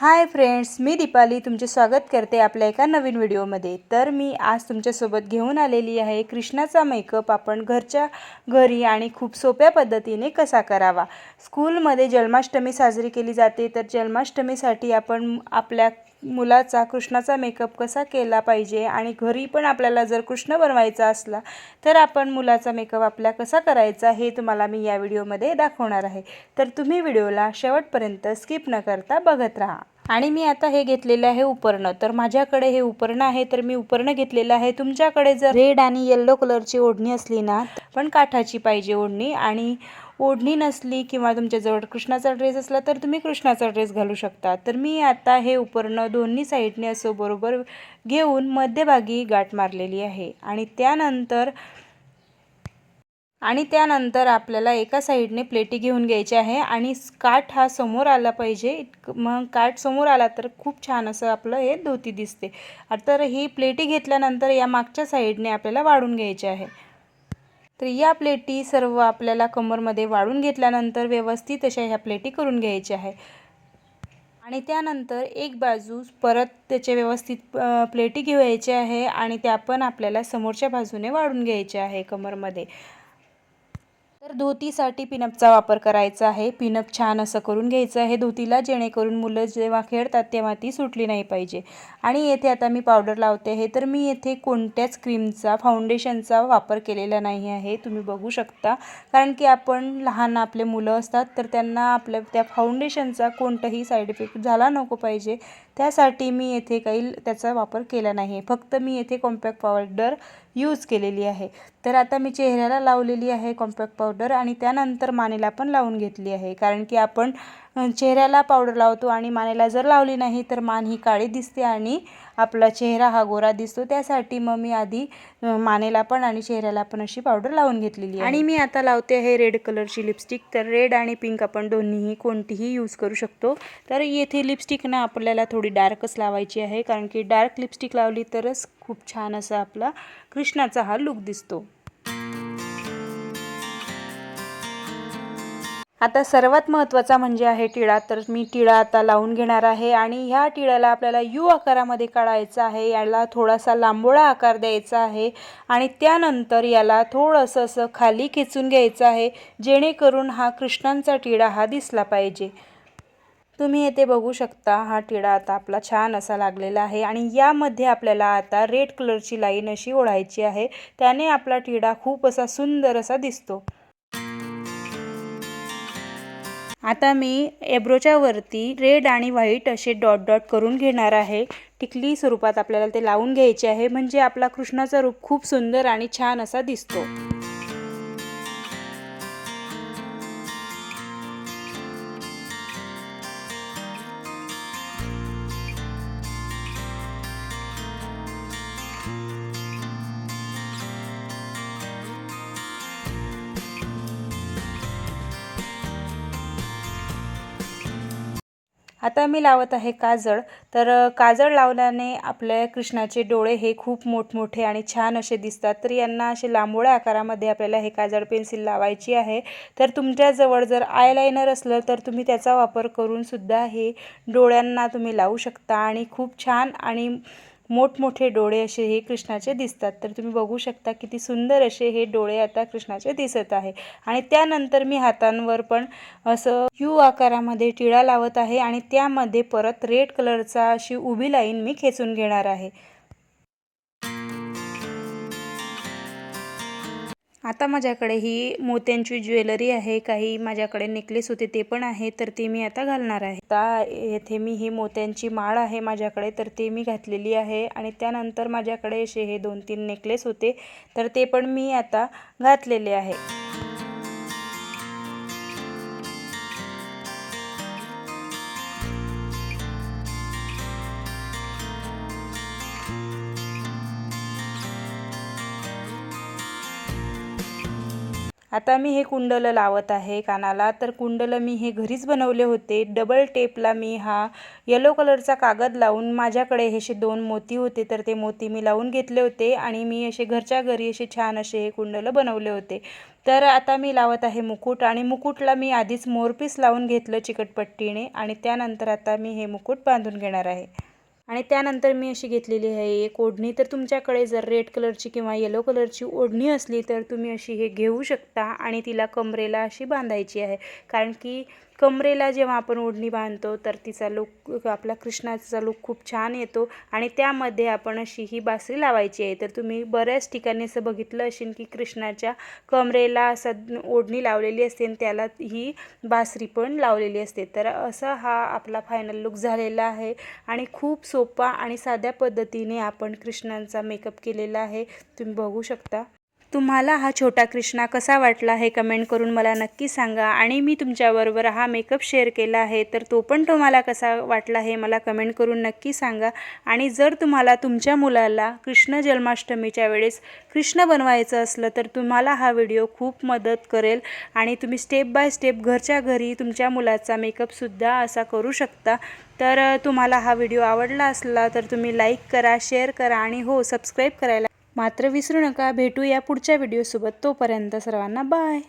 Hi friends, मी दीपाली तुमचे स्वागत करते आपल्या एका नवीन व्हिडिओमध्ये। तर मी आज तुमच्यासोबत घेऊन आलेली आहे कृष्णाचा मेकअप आपण घरच्या घरी आणि खूप सोप्या पद्धतीने कसा करावा। स्कूलमध्ये जन्माष्टमी साजरी केली जाते, तर जन्माष्टमीसाठी आपण आपल्या मुलाचा कृष्णाचा मेकअप कसा केला पाहिजे आणि घरी पण आपल्याला जर कृष्ण बनवायचा असला तर आपण मुलाचा मेकअप आपल्या कसा करायचा हे तुम्हाला मी या व्हिडिओमध्ये दाखवणार आहे। तर तुम्ही व्हिडिओला शेवटपर्यंत स्किप न करता बघत राहा। आणि मी आता हे घेतलेलं आहे उपरणं। तर माझ्याकडे हे उपरणं आहे, तर मी उपरणं घेतलेलं आहे। तुमच्याकडे जर रेड आणि येलो कलरची ओढणी असली ना, पण काठाची पाहिजे ओढणी, आणि ओढणी नसली किंवा तुमच्याजवळ कृष्णाचा ड्रेस असला तर तुम्ही कृष्णाचा ड्रेस घालू शकता। तर मी आता हे उपरणं दोन्ही साईडने असं बरोबर घेऊन मध्यभागी गाठ मारलेली आहे। आणि त्यानंतर आपल्याला एका साईडने प्लेटी घेऊन घ्यायची आहे आणि काठ हा समोर आला पाहिजे। मग काठ समोर आला तर खूप छान असं आपलं हे धोती दिसते। तर ही प्लेटी घेतल्यानंतर या मागच्या साईडने आपल्याला वाढून घ्यायची आहे। तर या प्लेटी सर्व आपल्याला कमरमध्ये वाढून घेतल्यानंतर व्यवस्थित अशा ह्या प्लेटी करून घ्यायच्या आहे। आणि त्यानंतर एक बाजू परत त्याचे व्यवस्थित प्लेटी घ्यायची आहे आणि त्या पण आपल्याला समोरच्या बाजूने वाढून घ्यायच्या आहे कमरमध्ये। तर धोतीसाठी पिनअपचा वापर करायचा आहे। पिनअप छान असं करून घ्यायचं आहे धोतीला, जेणेकरून मुलं जेव्हा खेळतात तेव्हा ती सुटली नाही पाहिजे। आणि येथे आता मी पावडर लावते आहे। तर मी येथे कोणत्याच क्रीमचा फाउंडेशनचा वापर केलेला नाही आहे, तुम्ही बघू शकता। कारण की आपण लहान आपले मुलं असतात तर त्यांना आपल्या त्या फाउंडेशनचा कोणताही साईड इफेक्ट झाला नको पाहिजे, त्यासाठी मी येथे काही त्याचा वापर केला नाही। फक्त मी येथे कॉम्पॅक्ट पावडर यूज केलेली आहे। तर आता मी चेहऱ्याला लावलेली आहे कॉम्पॅक्ट पावडर आणि त्यानंतर मानेला पण लावून घेतली आहे। कारण की आपण चेहऱ्याला पावडर लावतो आणि मानेला जर लावली नाही तर मान ही काळी दिसते आणि आपला चेहरा हा गोरा दिसतो। त्यासाठी मग मी आधी मानेला पण आणि चेहऱ्याला पण अशी पावडर लावून घेतलेली आहे। आणि मी आता लावते आहे रेड कलरची लिपस्टिक। तर रेड आणि पिंक आपण दोन्हीही कोणतीही यूज करू शकतो। तर येथे लिपस्टिक ना आपल्याला थोडी डार्कच लावायची आहे, कारण की डार्क लिपस्टिक लावली तरच खूप छान असा आपला कृष्णाचा हा लुक दिसतो। आता सर्वात महत्त्वाचा म्हणजे आहे टिळा। तर मी टिळा आता लावून घेणार आहे आणि ह्या टिळ्याला आपल्याला यू आकारामध्ये काढायचा आहे। याला थोडासा लांबोळा आकार द्यायचा आहे आणि त्यानंतर याला थोडंसं असं खाली खेचून घ्यायचं आहे, जेणेकरून हा कृष्णांचा टिळा हा दिसला पाहिजे। तुम्ही येथे बघू शकता हा टिळा आता आपला छान असा लागलेला आहे आणि यामध्ये आपल्याला आता रेड कलरची लाईन अशी ओढायची आहे, त्याने आपला टिळा खूप असा सुंदर असा दिसतो। आता मी एब्रोच्या वरती रेड आणि व्हाईट असे डॉट डॉट करून घेणार आहे। टिकली स्वरूपात आपल्याला ते लावून घ्यायचे आहे, म्हणजे आपला कृष्णाचा रूप खूप सुंदर आणि छान असा दिसतो। आता मी लावत आहे काजळ। तर काजळ लावल्याने आपल्या कृष्णाचे डोळे हे खूप मोठमोठे आणि छान असे दिसतात। तर यांना असे लांबोळ्या आकारामध्ये आपल्याला हे काजळ पेन्सिल लावायची आहे। तर तुमच्याजवळ जर आयलाइनर असलं तर तुम्ही त्याचा वापर करून सुद्धा हे डोळ्यांना तुम्ही लावू शकता आणि खूप छान आणि मोठमोठे डोळे असे हे कृष्णाचे दिसतात। तर तुम्ही बघू शकता किती सुंदर असे हे डोळे आता कृष्णाचे दिसत आहे। आणि त्यानंतर मी हातांवर पण असं यू आकारामध्ये टिळा लावत आहे आणि त्यामध्ये परत रेड कलरचा अशी उभी लाईन मी खेचून घेणार आहे। आता माझ्याकडे ही मोत्यांची ज्वेलरी आहे, काही माझ्याकडे नेकलेस होते ते पण आहे, तर ते मी आता घालणार आहे। आता येथे मी ही मोत्यांची माळ आहे माझ्याकडे, तर ते मी घातलेली आहे आणि त्यानंतर माझ्याकडे असे हे 2-3 नेकलेस होते, तर ते पण मी आता घातलेले आहे। आता मी हे कुंडल लावत आहे कानाला। तर कुंडल मी हे घरीच बनवले होते। डबल टेपला मी हा येलो कलरचा कागद लावून, माझ्याकडे हे असे 2 मोती होते तर ते मोती मी लावून घेतले होते आणि मी असे घरच्या घरी असे छान असे हे कुंडल बनवले होते। तर आता मी लावत आहे मुकुट आणि मुकुटला मी आधीच मोरपीस लावून घेतलं चिकटपट्टीने आणि त्यानंतर आता मी हे मुकुट बांधून घेणार आहे। आणि त्यानंतर मी अशी घेतलेली आहे एक ओढणी। तर तुमच्याकडे जर रेड कलरची किंवा येलो कलरची ओढणी असली तर तुम्ही अशी हे घेऊ शकता आणि तिला कमरेला अशी बांधायची आहे, कारण की कमरेला जेव्हा आपण ओढणी बांधतो तर तिचा लुक, आपला कृष्णाचा लुक खूप छान येतो आणि त्यामध्ये आपण अशी ही बासरी लावायची आहे। तर तुम्ही बऱ्याच ठिकाणी असं बघितलं असेल की कृष्णाच्या कमरेला असं ओढणी लावलेली असते आणि त्याला ही बासरी पण लावलेली असते। तर असा हा आपला फायनल लुक झालेला आहे आणि खूप सोपा आणि साध्या पद्धतीने आपण कृष्णांचा मेकअप केलेला आहे, तुम्ही बघू शकता। तुम्हाला हा छोटा कृष्णा कसा वाटला हे कमेंट करून मला नक्की सांगा आणि मी तुमच्याबरोबर हा मेकअप शेअर केला आहे तर तो पण तुम्हाला कसा वाटला हे मला कमेंट करून नक्की सांगा। आणि जर तुम्हाला तुमच्या मुलाला कृष्ण जन्माष्टमीच्या वेळेस कृष्ण बनवायचं असलं तर तुम्हाला हा व्हिडिओ खूप मदत करेल आणि तुम्ही स्टेप बाय स्टेप घरच्या घरी तुमच्या मुलाचा मेकअपसुद्धा असा करू शकता। तर तुम्हाला हा व्हिडिओ आवडला असला तर तुम्ही लाईक करा, शेअर करा आणि हो सबस्क्राईब करायला मात्र विसरू नका। भेटूया पुढच्या व्हिडिओसोबत, तोपर्यंत सर्वांना बाय।